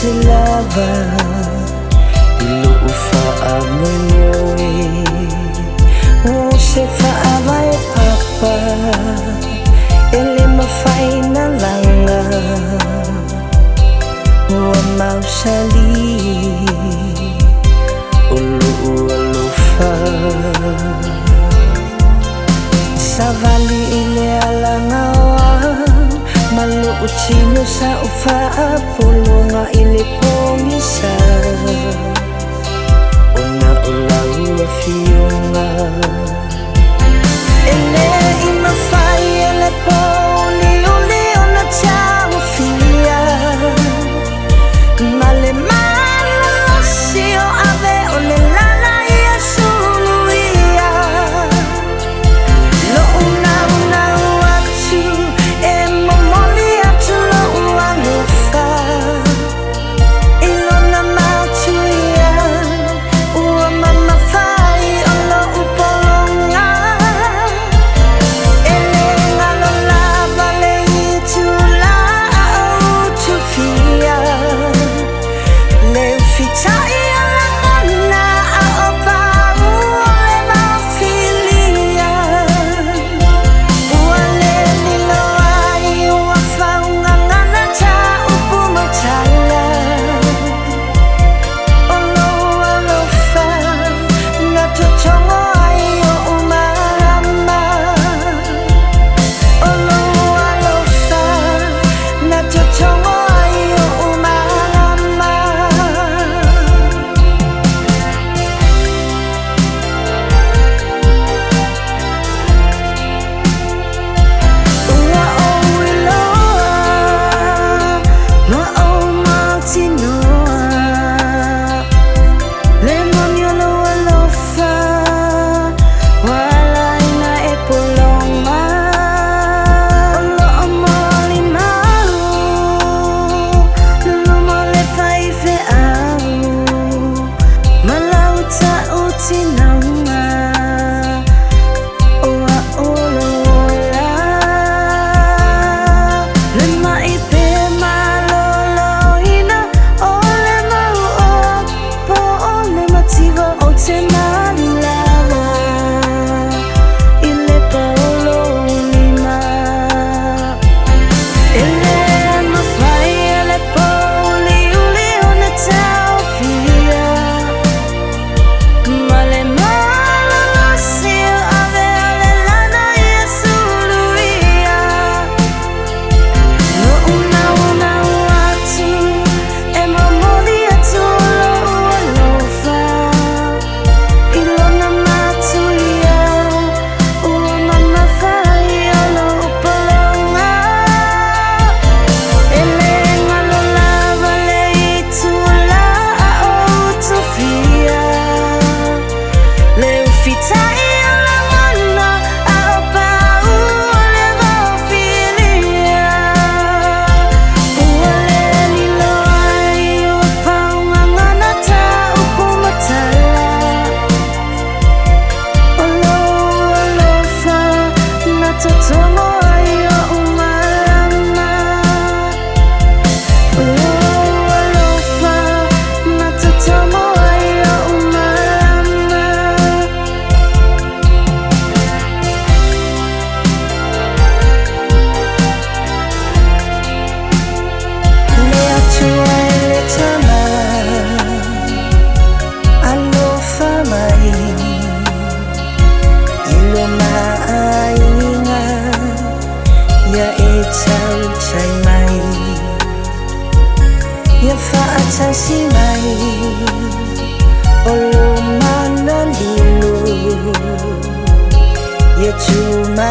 silava ilo ufa amunyoe o se faavai papa ele mafai na langa o mausali ulu alofa savali ile alangawa malu uchino sa ufa pulunga ile pongisa una ulaua fiunga ele imafai ele poli uli una chao fia male male sio ave ole lala ia suluia lo una watu e momoli atu lo uanufa ilo na matuia ua mama fai olo upolonga ele ngalo lava le itu la au tufia le fitai Simai olo manalilu ya cuma